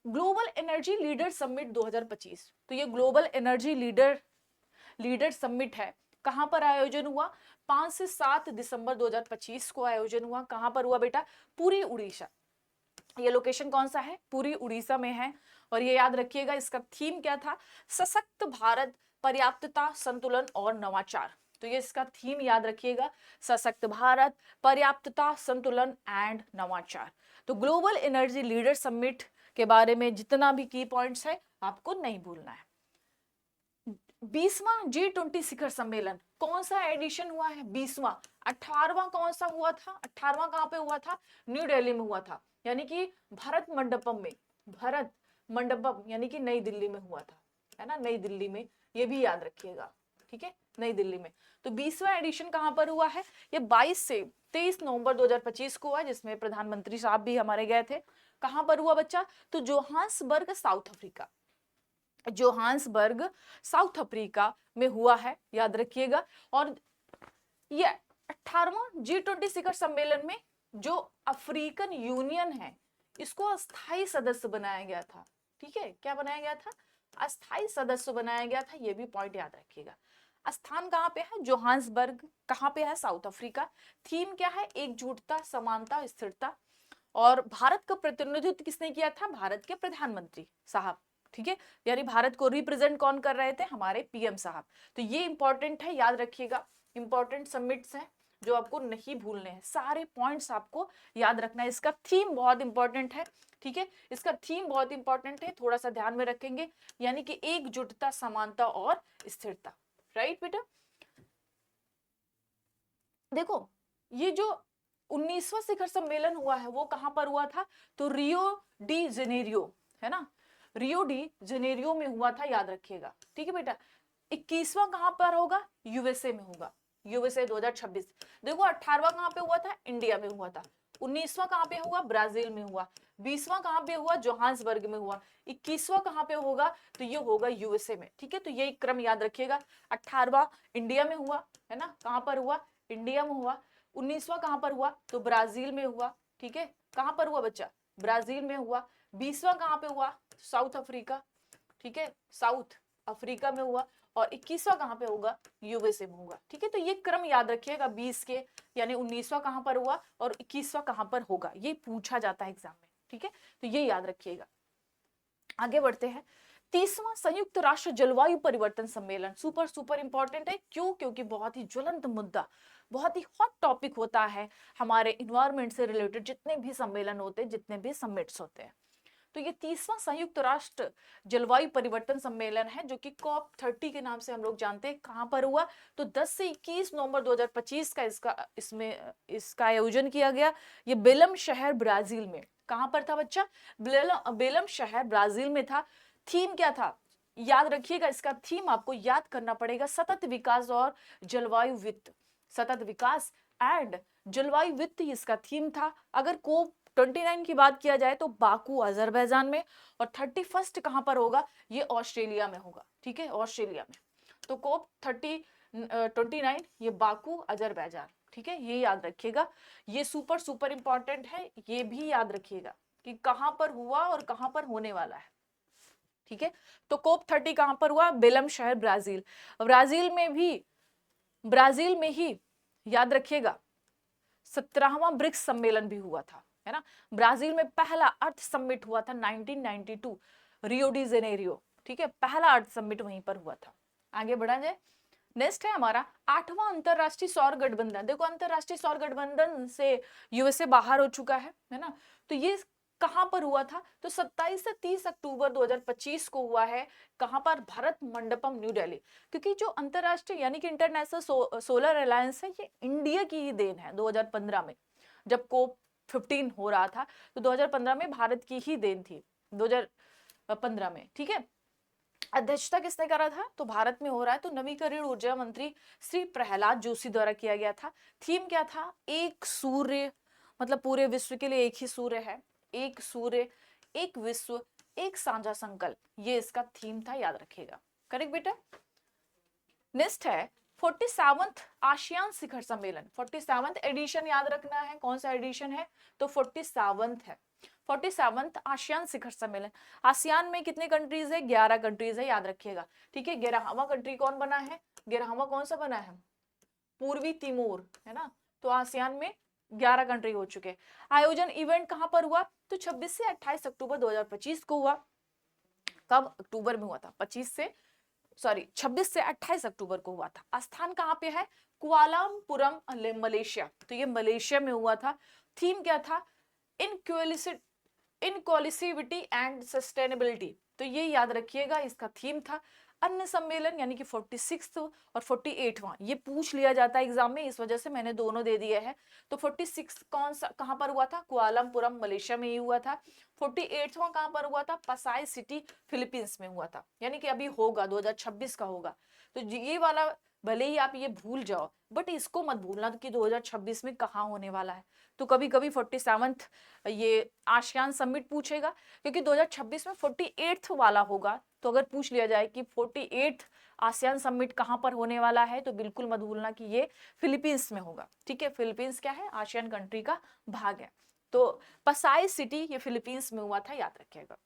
Global energy leader summit 2025। तो ये ग्लोबल एनर्जी लीडर समिट है। कहां पर आयोजन हुआ? 5 से 7 दिसंबर 2025 को आयोजन हुआ। कहां पर हुआ बेटा? पुरी, उड़ीसा। ये लोकेशन कौन सा है? पुरी, उड़ीसा में है। और ये याद रखिएगा इसका थीम क्या था? सशक्त भारत, पर्याप्तता, संतुलन और नवाचार। तो ये इसका थीम याद रखिएगा, सशक्त भारत, पर्याप्तता, संतुलन एंड नवाचार। तो ग्लोबल एनर्जी लीडर समिट के बारे में जितना भी की पॉइंट्स है आपको नहीं भूलना है। 20वां G20 शिखर सम्मेलन कौन सा एडिशन हुआ है? 20वां। 18वां कौन सा हुआ था? 18वां कहां पे हुआ था? न्यू दिल्ली में हुआ था, यानी कि भारत मंडपम में, भारत मंडपम यानी कि नई दिल्ली में हुआ था, है ना, नई दिल्ली में। ये भी याद रखिएगा, ठीक है, नई दिल्ली में। तो 20वां एडिशन कहां पर हुआ है? ये 22 से 23 नवंबर 2025 को हुआ, जिसमें प्रधानमंत्री साहब भी हमारे गए थे। कहां पर हुआ बच्चा? तो Johannesburg, south Africa, Johannesburg south Africa में हुआ है, याद रखिएगा। और ये 18वां G20 शिखर सम्मेलन में जो अफ्रीकन यूनियन है, इसको अस्थायी सदस्य बनाया गया था, ठीक है। क्या बनाया गया था? अस्थायी सदस्य बनाया गया था। ये भी पॉइंट याद रखिएगा। स्थान कहां पे है? जोहान्सबर्ग। कहां पे है? South Africa. थीम क्या है? एकजुटता, समानता, स्थिरता। और भारत का प्रतिनिधित्व किसने किया था? भारत के प्रधानमंत्री साहब, ठीक है, यानी भारत को रिप्रेजेंट कौन कर रहे थे? हमारे पीएम साहब। तो ये इंपॉर्टेंट है, याद रखिएगा। इंपॉर्टेंट समिट्स हैं जो आपको नहीं भूलने हैं, सारे पॉइंट्स आपको याद रखना है। इसका थीम बहुत इंपॉर्टेंट है, ठीक है, इसका थीम बहुत इंपॉर्टेंट है, थोड़ा सा ध्यान में रखेंगे, यानी कि एकजुटता, समानता और स्थिरता, राइट बेटा। देखो ये जो 19वां शिखर सम्मेलन हुआ है वो कहां पर हुआ था? तो रियो डी जेनेरियो, है ना, रियो डी जेनेरियो में हुआ था, याद रखिएगा, ठीक है बेटा। 21वां कहां पर होगा? यूएसए में होगा, यूएसए 2026। देखो 18वां कहां पे हुआ था? इंडिया में हुआ था। 19वां कहां पे हुआ? ब्राजील में हुआ। 20वां कहां पे हुआ? जोहान्सबर्ग में हुआ। 21वां कहां पे होगा? तो ये होगा यूएसए में, ठीक है। तो ये क्रम याद रखिएगा। 18वां इंडिया में हुआ, है ना, कहां पर हुआ? इंडिया में हुआ। 19वां कहां पर हुआ? तो ब्राजील में हुआ, ठीक है। कहां पर हुआ बच्चा? ब्राजील में हुआ। 20वां कहां पे हुआ? साउथ अफ्रीका, ठीक है, साउथ अफ्रीका में हुआ। और 21वां कहां पे होगा? यूएसए में होगा, ठीक है। तो ये क्रम याद रखिएगा 20 के, यानी 19वां कहां पर हुआ और 21वां कहां पर होगा, ये पूछा जाता है एग्जाम में, ठीक है। तो ये याद रखिएगा। आगे बढ़ते हैं। 30वां संयुक्त राष्ट्र जलवायु परिवर्तन सम्मेलन सुपर सुपर इंपॉर्टेंट है। क्यों? क्योंकि बहुत ही ज्वलंत मुद्दा, बहुत ही हॉट टॉपिक होता है हमारे इन्वायरमेंट से रिलेटेड जितने भी सम्मेलन होते हैं, जितने भी समिट्स होते हैं। तो ये 30वां संयुक्त राष्ट्र जलवायु परिवर्तन सम्मेलन है, जो कि COP30 के नाम से हम लोग जानते हैं। कहां पर हुआ? तो 10 से 21 नवंबर 2025 का इसका आयोजन किया गया। ये बेलम शहर ब्राजील में। कहां पर था बच्चा? बेलम शहर ब्राजील में था। थीम क्या था? याद रखिएगा, इसका थीम आपको याद करना पड़ेगा, सतत विकास और जलवायु वित्त, सतत विकास एंड जलवायु वित्त इसका थीम था। अगर COP29 की बात किया जाए तो बाकू अजरबैजान में, और 31 कहां पर होगा? ये ऑस्ट्रेलिया में होगा, ठीक है, ऑस्ट्रेलिया में। तो COP29 ये बाकू अजरबैजान, ठीक है, ये याद रखिएगा। ये सुपर सुपर इंपॉर्टेंट है, ये भी याद रखिएगा कि कहां पर हुआ और कहां पर होने वाला है, ठीक है। तो COP30 कहां पर हुआ? बेलम शहर ब्राजील। ब्राजील में ही याद रखिएगा 17वां ब्रिक्स सम्मेलन भी हुआ था, है ना। ब्राजील में पहला अर्थ समिट हुआ था 1992, रियो डी जेनेरियो, ठीक है, पहला अर्थ समिट वहीं पर हुआ था। आगे बढ़ा जाए। नेक्स्ट है हमारा 8वां अंतरराष्ट्रीय सौर गठबंधन। देखो अंतरराष्ट्रीय सौर गठबंधन से यूएसए बाहर हो चुका है ना। तो ये कहां पर हुआ था? तो 27 से 30 अक्टूबर 2025 को हुआ है। कहां पर? भारत मंडपम, न्यू दिल्ली। क्योंकि जो अंतरराष्ट्रीय यानी कि इंटरनेशनल सोलर अलायंस है, ये इंडिया की ही देन है। 2015 में जब कोप 15 हो रहा था तो 2015 में भारत की ही देन थी, 2015 में, ठीक है। अध्यक्षता किसने करा था? तो भारत में हो रहा है, तो नवीकरणीय ऊर्जा मंत्री श्री प्रहलाद जोशी द्वारा किया गया था। थीम क्या था? एक सूर्य, मतलब पूरे विश्व के लिए एक ही सूर्य है, एक सूर्य, एक विश्व, एक साझा संकल्प, ये इसका थीम था, याद रखिएगा। करेक्ट बेटा। नेक्स्ट है 47th आसियान शिखर सम्मेलन, 47th एडिशन याद रखना है। कौन सा एडिशन है? तो 47th है, 47th आसियान शिखर सम्मेलन। आसियान में कितने कंट्रीज है? 11 कंट्रीज है, याद रखिएगा, ठीक है। 11वां कंट्री कौन बना है? 11वां कौन सा बना है? पूर्वी तिमोर, है ना। तो आसियान में 11 कंट्री हो चुके। आयोजन इवेंट कहां पर हुआ? तो 26 से 28 अक्टूबर 2025 को हुआ। कब? अक्टूबर में हुआ था, 26 से 28 अक्टूबर को हुआ था। स्थान कहाँ पे है? कुआलालंपुरम, मलेशिया। तो ये मलेशिया में हुआ था। थीम क्या था? Inclusivity and sustainability. तो ये याद रखिएगा, इसका थीम था। अन्य सम्मेलन यानी कि 46 और 48वां, ये पूछ लिया जाता है एग्जाम में, इस वजह से मैंने दोनों दे दिए हैं। तो 46 कौन सा, कहां पर हुआ था? कुआलालंपुरम, मलेशिया में ही हुआ था। 48वां कहां पर हुआ था? पसाई सिटी, फिलीपींस में हुआ था। यानी कि अभी होगा, 2026 का होगा। तो ये वाला भले ही आप ये भूल जाओ, बट इसको मत भूलना कि 2026 में कहाँ होने वाला है। तो कभी कभी 47th ये आसियान समिट पूछेगा, क्योंकि 2026 में 48th वाला होगा। तो अगर पूछ लिया जाए कि 48th आसियान समिट कहां पर होने वाला है, तो बिल्कुल मत भूलना कि ये फिलीपींस में होगा, ठीक है। फिलीपींस क्या है? आसियान कंट्री का भाग है। तो पसाई सिटी ये फिलीपींस में हुआ था, याद रखिएगा।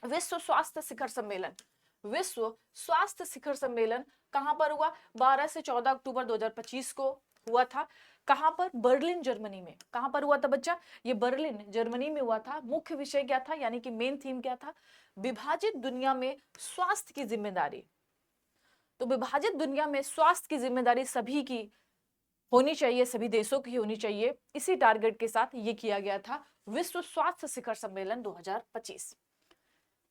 विश्व स्वास्थ्य शिखर सम्मेलन, विश्व स्वास्थ्य शिखर सम्मेलन कहां पर हुआ? 12 से 14 अक्टूबर 2025 को हुआ था। कहां पर? बर्लिन, जर्मनी में। कहां पर हुआ था बच्चा? ये बर्लिन, जर्मनी में हुआ था। मुख्य विषय क्या था, यानी कि मेन थीम क्या था? विभाजित दुनिया में स्वास्थ्य की जिम्मेदारी। तो विभाजित दुनिया में स्वास्थ्य की जिम्मेदारी सभी की होनी चाहिए, सभी देशों की होनी चाहिए। इसी टारगेट के साथ ये किया गया था विश्व स्वास्थ्य शिखर सम्मेलन 2025।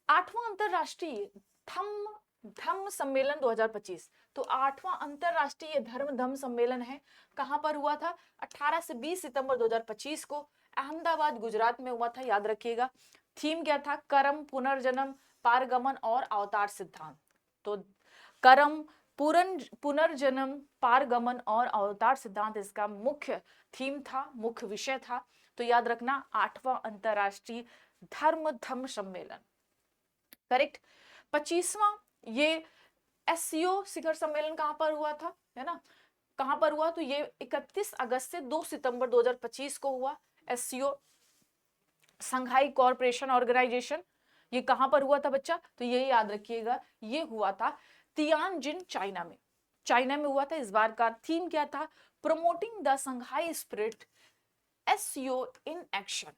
8वां अंतरराष्ट्रीय धम्म सम्मेलन 2025। तो 8वां अंतरराष्ट्रीय धम्म सम्मेलन है, कहां पर हुआ था? 18 से 20 सितंबर 2025 को अहमदाबाद, गुजरात में हुआ था, याद रखिएगा। थीम क्या था? कर्म, पुनर्जन्म, पारगमन और अवतार सिद्धांत। तो कर्म, पुनर्जन्म, पारगमन और अवतार सिद्धांत इसका मुख्य थीम था, मुख्य विषय था। तो याद रखना 8वां अंतरराष्ट्रीय धम्म सम्मेलन। करेक्ट। 25वां ये एससीओ शिखर सम्मेलन कहां पर हुआ था, है ना। कहां पर हुआ? तो ये 31 अगस्त से 2 सितंबर 2025 को हुआ। एससीओ, संघाई कॉर्पोरेशन ऑर्गेनाइजेशन, ये कहां पर हुआ था बच्चा? तो ये याद रखिएगा, ये हुआ था तियानजिन, चाइना में। चाइना में हुआ था। इस बार का थीम क्या था? Promoting the Shanghai spirit, SCO in action,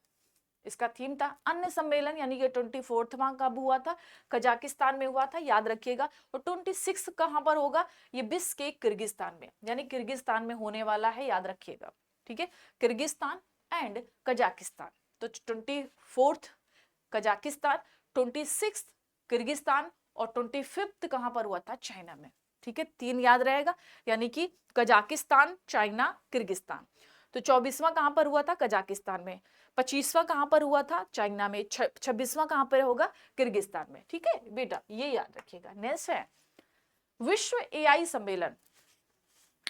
इसका थीम था। अन्य सम्मेलन यानी कि 24वां कब हुआ था? कजाकिस्तान में हुआ था, याद रखिएगा। और 26 कहां पर होगा? ये बिश्केक, किर्गिस्तान में, यानी किर्गिस्तान में होने वाला है, याद रखिएगा, ठीक है। Kyrgyzstan and Kazakhstan. तो 24th कजाकिस्तान, 26 किर्गिस्तान और 25th कहां पर हुआ था? चाइना में, ठीक है। 3 याद रहेगा, यानी कि कजाकिस्तान, चाइना, किर्गिस्तान। तो 24वां कहां पर हुआ था? कजाकिस्तान में। 25वां कहां पर हुआ था? चाइना में। 26वां कहां पर होगा? किर्गिस्तान में, ठीक है बेटा, ये याद रखिएगा। नेक्स्ट है विश्व एआई सम्मेलन।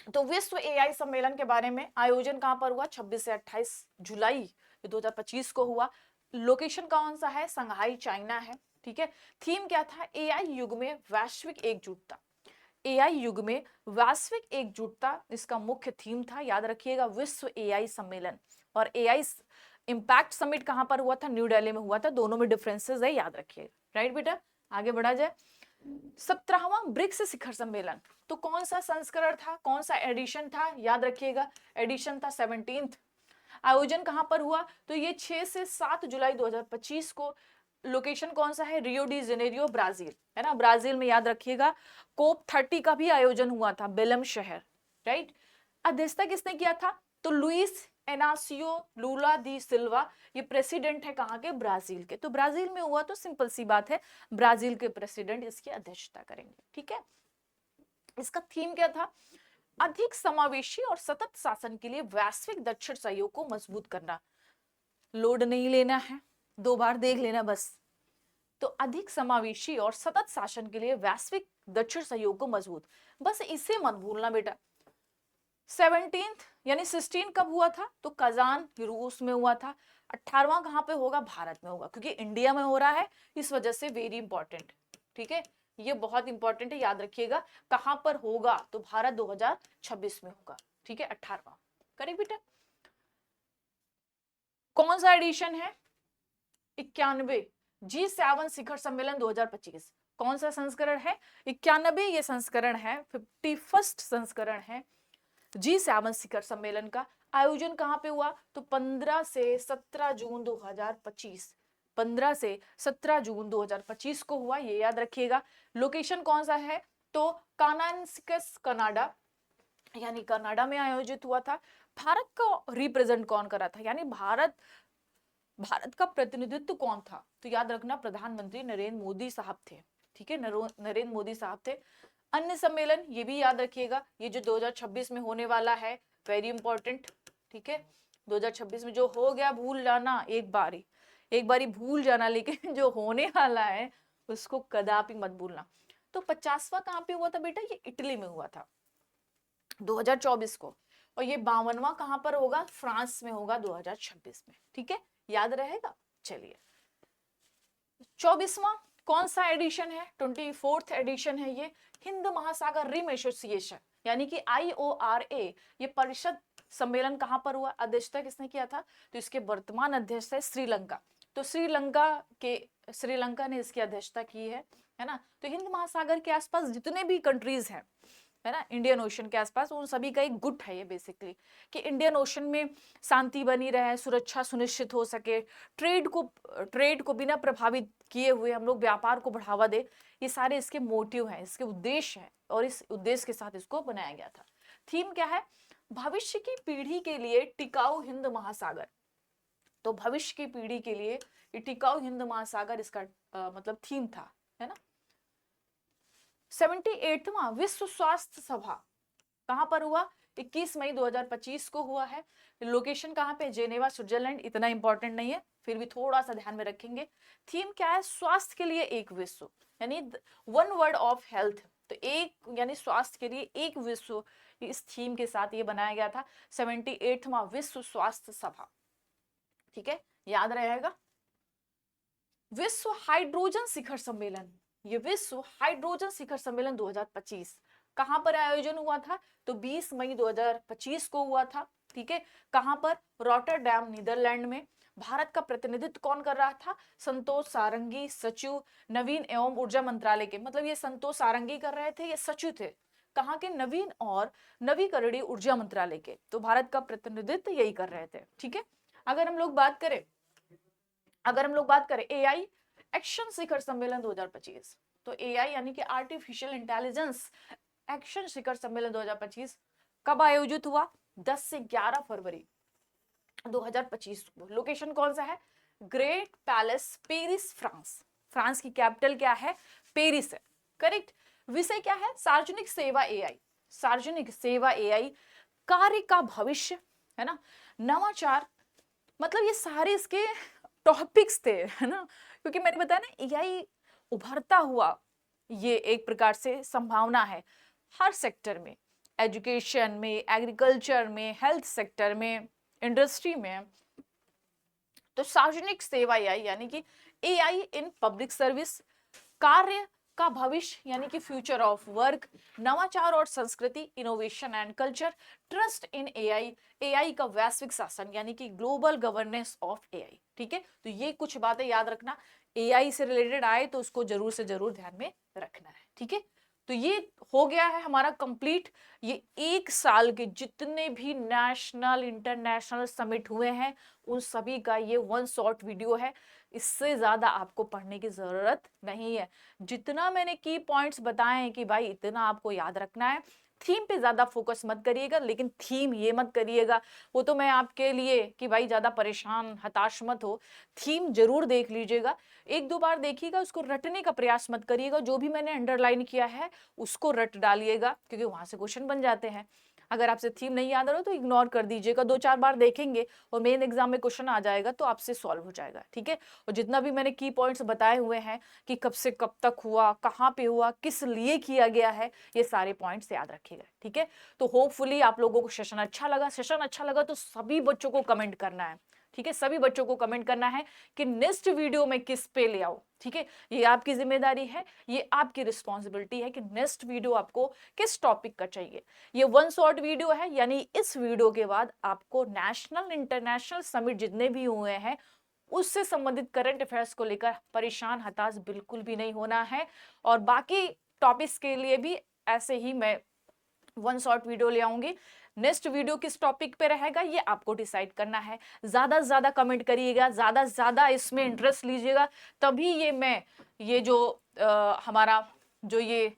तो विश्व एआई सम्मेलन के बारे में, आयोजन कहां पर हुआ? 26 से 28 जुलाई 2025 को हुआ। लोकेशन कौन सा है? संघाई, चाइना है, ठीक है। थीम क्या था? एआई युग में वैश्विक एकजुटता, एआई युग में वैश्विक एकजुटता इसका मुख्य थीम था, याद रखिएगा। विश्व एआई सम्मेलन। और एआई इंपैक्ट समिट कहां पर हुआ था? न्यू दिल्ली में हुआ था। दोनों में डिफरेंसेस है, याद रखिएगा। राइट बेटा, आगे बढ़ा जाए। 17वां ब्रिक्स शिखर सम्मेलन। तो कौन सा संस्करण था, कौन सा एडिशन था? याद रखिएगा, एडिशन था 17th। आयोजन कहां पर हुआ? तो ये 6 से 7 जुलाई 2025 को लोकेशन कौन सा है, रियो डी जेनेरियो ब्राजील, है ना, ब्राजील में याद रखिएगा। कोप 30 का भी आयोजन हुआ था बेलम शहर, राइट। अध्यक्षता किसने किया था, तो लुइस एनासियो लूला दी सिल्वा, ये प्रेसिडेंट है कहाँ के, ब्राजील के। तो ब्राजील में हुआ तो सिंपल सी बात है, ब्राजील के प्रेसिडेंट इसकी अध्यक्षता करेंगे, ठीक है। इसका थीम क्या था, अधिक समावेशी और सतत शासन के लिए वैश्विक दक्षिण सहयोग को मजबूत करना। लोड नहीं लेना है, 2 बार देख लेना बस। तो अधिक समावेशी और सतत शासन के लिए वैश्विक दक्षिण सहयोग को मजबूत, बस इसे मत भूलना बेटा। 17th यानी 16 कब हुआ था, तो कजान रूस में हुआ था। 18वां कहां पे होगा, भारत में होगा, क्योंकि इंडिया में हो रहा है, इस वजह से वेरी इंपॉर्टेंट, ठीक है, ये बहुत इंपॉर्टेंट है, याद रखिएगा। कहां पर होगा, तो भारत 2026 में होगा, ठीक है, 18वां। करेक्ट बेटा। कौन सा एडिशन है, 91, G7 शिखर सम्मेलन 2025। कौन सा संस्करण है, 91, ये संस्करण है, 51st संस्करण है G7 शिखर सम्मेलन का। आयोजन कहां पे हुआ, तो 15 से 17 जून 2025, 15 से 17 जून 2025 को हुआ, ये याद रखिएगा। लोकेशन कौन सा है, तो कानान्सिकस कनाडा, यानी कनाडा में आयोजित हुआ था। भारत का रिप्रेजेंट कौन कर रहा था, यानी भारत का प्रतिनिधित्व कौन था, तो याद रखना प्रधानमंत्री नरेंद्र मोदी साहब थे, ठीक है, नरेंद्र मोदी साहब थे। अन्य सम्मेलन ये भी याद रखिएगा, ये जो 2026 में होने वाला है, वेरी इंपॉर्टेंट, ठीक है। 2026 में जो हो गया भूल जाना, एक बारी भूल जाना, लेकिन जो होने वाला है उसको कदापि मत भूलना। तो 50वां कहाँ पे हुआ था बेटा, ये इटली में हुआ था 2024 को, और ये 52वां कहां पर होगा, फ्रांस में होगा 2026 में, ठीक है, याद रहेगा। चलिए 24वां कौन सा एडिशन है, 24th एडिशन है ये, हिंद महासागर रिम एसोसिएशन, यानी कि IORA, ये परिषद सम्मेलन कहां पर हुआ, अध्यक्षता किसने किया था, तो इसके वर्तमान अध्यक्ष है श्रीलंका। तो श्रीलंका ने इसकी अध्यक्षता की है ना। तो हिंद महासागर के आसपास जितने भी कंट्रीज हैं, है ना, इंडियन ओशन के आसपास, उन सभी का एक गुट है ये बेसिकली, कि इंडियन ओशन में शांति बनी रहे, सुरक्षा सुनिश्चित हो सके, ट्रेड को बिना प्रभावित किए हुए हम लोग व्यापार को बढ़ावा दे, ये सारे इसके मोटिव हैं, इसके उद्देश्य हैं, और इस उद्देश्य के साथ इसको बनाया गया था। थीम क्या है, भविष्य की पीढ़ी के लिए टिकाऊ हिंद महासागर। तो भविष्य की पीढ़ी के लिए ये टिकाऊ हिंद महासागर इसका मतलब थीम था, है ना। 78वां विश्व स्वास्थ्य सभा कहां पर हुआ, 21 मई 2025 को हुआ है। लोकेशन कहां पे, जेनेवा स्विट्जरलैंड, इतना इंपॉर्टेंट नहीं है, फिर भी थोड़ा सा ध्यान में रखेंगे। थीम क्या है, स्वास्थ्य के लिए एक विश्व, यानी 1 वर्ड ऑफ हेल्थ, तो एक यानी स्वास्थ्य के लिए एक विश्व, इस थीम के साथ ये बनाया गया था 78वां विश्व स्वास्थ्य सभा, ठीक है, याद रहेगा। विश्व हाइड्रोजन शिखर सम्मेलन, ये विश्व हाइड्रोजन शिखर सम्मेलन 2025 कहां पर आयोजन हुआ था, तो 20 मई 2025 को हुआ था, ठीक है। कहां पर, रॉटरडैम नीदरलैंड में। भारत का प्रतिनिधित्व कौन कर रहा था, संतोष सारंगी, सचिव नवीन एवं ऊर्जा मंत्रालय के, मतलब ये संतोष सारंगी कर रहे थे, ये सचिव थे कहां के, नवीन और नवीकरणीय ऊर्जा मंत्रालय के। तो भारत का प्रतिनिधित्व यही कर रहे थे, ठीक है। अगर हम लोग बात करें AI एक्शन शिखर सम्मेलन 2025, तो AI यानी कि आर्टिफिशियल इंटेलिजेंस एक्शन शिखर सम्मेलन 2025 कब आयोजित हुआ, 10 से 11 फरवरी 2025 को। लोकेशन कौन सा है, ग्रेट पैलेस, पेरिस, फ्रांस की कैपिटल क्या है, पेरिस है, करेक्ट। विषय क्या है, सार्वजनिक सेवा AI, कार्य का भविष्य, है ना, नवाचार, मतलब ये सारे इसके टॉपिक्स थे, है ना, क्योंकि मैंने बताया ना AI उभरता हुआ ये एक प्रकार से संभावना है हर सेक्टर में, एजुकेशन में, एग्रीकल्चर में, हेल्थ सेक्टर में, इंडस्ट्री में। तो सार्वजनिक सेवा AI यानी कि AI इन पब्लिक सर्विस, कार्य का भविष्य यानी कि फ्यूचर ऑफ वर्क, नवाचार और संस्कृति, innovation and culture, trust in AI का वैश्विक शासन यानी कि ग्लोबल गवर्नेंस ऑफ AI, ठीक है। तो ये कुछ बातें याद रखना, AI से रिलेटेड आए तो उसको जरूर से जरूर ध्यान में रखना है, ठीक है। तो ये हो गया है हमारा कंप्लीट, ये एक साल के जितने भी नेशनल इंटरनेशनल समिट हुए हैं उन सभी का ये 1 शॉर्ट वीडियो है। इससे ज्यादा आपको पढ़ने की जरूरत नहीं है। जितना मैंने की पॉइंट्स बताए हैं कि भाई इतना आपको याद रखना है, थीम पे ज्यादा फोकस मत करिएगा, लेकिन थीम ये मत करिएगा, वो तो मैं आपके लिए कि भाई ज्यादा परेशान हताश मत हो, थीम जरूर देख लीजिएगा, एक दो बार देखिएगा, उसको रटने का प्रयास मत करिएगा, जो भी मैंने अंडरलाइन किया है उसको रट डालिएगा, क्योंकि वहां से क्वेश्चन बन जाते हैं। अगर आपसे थीम नहीं याद आ रहा तो इग्नोर कर दीजिएगा, दो चार बार देखेंगे और मेन एग्जाम में क्वेश्चन आ जाएगा तो आपसे सॉल्व हो जाएगा, ठीक है। और जितना भी मैंने की पॉइंट्स बताए हुए हैं कि कब से कब तक हुआ, कहाँ पे हुआ, किस लिए किया गया है, ये सारे पॉइंट्स याद रखिएगा, ठीक है। तो होपफुली आप लोगों को सेशन अच्छा लगा। सेशन अच्छा लगा तो सभी बच्चों को कमेंट करना है, ठीक है, सभी बच्चों को कमेंट करना है कि नेक्स्ट वीडियो में किस पे ले आओ, ठीक है। ये आपकी जिम्मेदारी है, ये आपकी रिस्पॉन्सिबिलिटी है कि नेक्स्ट वीडियो आपको किस टॉपिक का चाहिए। ये वन शॉट वीडियो है, यानी इस वीडियो के बाद आपको नेशनल इंटरनेशनल समिट जितने भी हुए हैं उससे संबंधित करंट अफेयर्स को लेकर परेशान हताश बिल्कुल भी नहीं होना है। और बाकी टॉपिक्स के लिए भी ऐसे ही मैं वन शॉट वीडियो ले आऊंगी। नेक्स्ट वीडियो किस टॉपिक पे रहेगा ये आपको डिसाइड करना है। ज्यादा से ज्यादा कमेंट करिएगा, ज्यादा से ज्यादा इसमें इंटरेस्ट लीजिएगा, तभी ये जो हमारा जो ये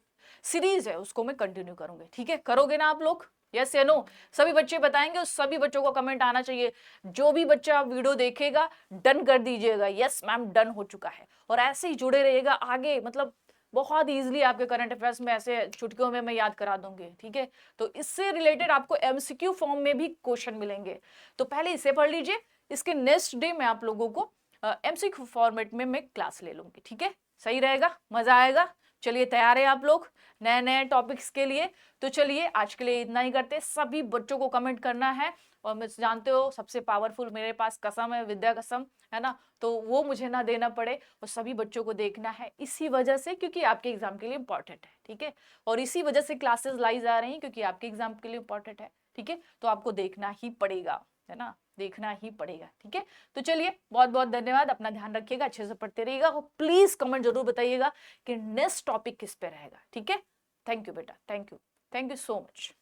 सीरीज है उसको मैं कंटिन्यू करूंगी, ठीक है। करोगे ना आप लोग? यस या नो? सभी बच्चे बताएंगे और सभी बच्चों को कमेंट आना चाहिए। जो भी बच्चा वीडियो देखेगा डन कर दीजिएगा, यस मैम डन हो चुका है। और ऐसे ही जुड़े रहिएगा आगे, मतलब बहुत इजीली आपके करंट अफेयर्स में ऐसे चुटकियों में मैं याद करा दूंगी, ठीक है। तो इससे रिलेटेड आपको एमसीक्यू फॉर्म में भी क्वेश्चन मिलेंगे, तो पहले इसे पढ़ लीजिए। इसके नेक्स्ट डे में आप लोगों को एमसीक्यू फॉर्मेट में मैं क्लास ले लूंगी, ठीक है। सही रहेगा, मजा आएगा। चलिए तैयार है आप लोग नए नए टॉपिक्स के लिए? तो चलिए आज के लिए इतना ही करते, सभी बच्चों को कमेंट करना है। और मैं जानते हो सबसे पावरफुल मेरे पास कसम है, विद्या कसम, है ना, तो वो मुझे ना देना पड़े और सभी बच्चों को देखना है, इसी वजह से, क्योंकि आपके एग्जाम के लिए इंपॉर्टेंट है, ठीक है। और इसी वजह से क्लासेस लाई जा रही हैं, क्योंकि आपके एग्जाम के लिए इंपॉर्टेंट है, ठीक है। तो आपको देखना ही पड़ेगा, है ना, देखना ही पड़ेगा, ठीक है। तो चलिए बहुत बहुत धन्यवाद, अपना ध्यान रखिएगा, अच्छे से पढ़ते रहिएगा और प्लीज कमेंट जरूर बताइएगा कि नेक्स्ट टॉपिक किस पे रहेगा, ठीक है। थैंक यू बेटा, थैंक यू सो मच।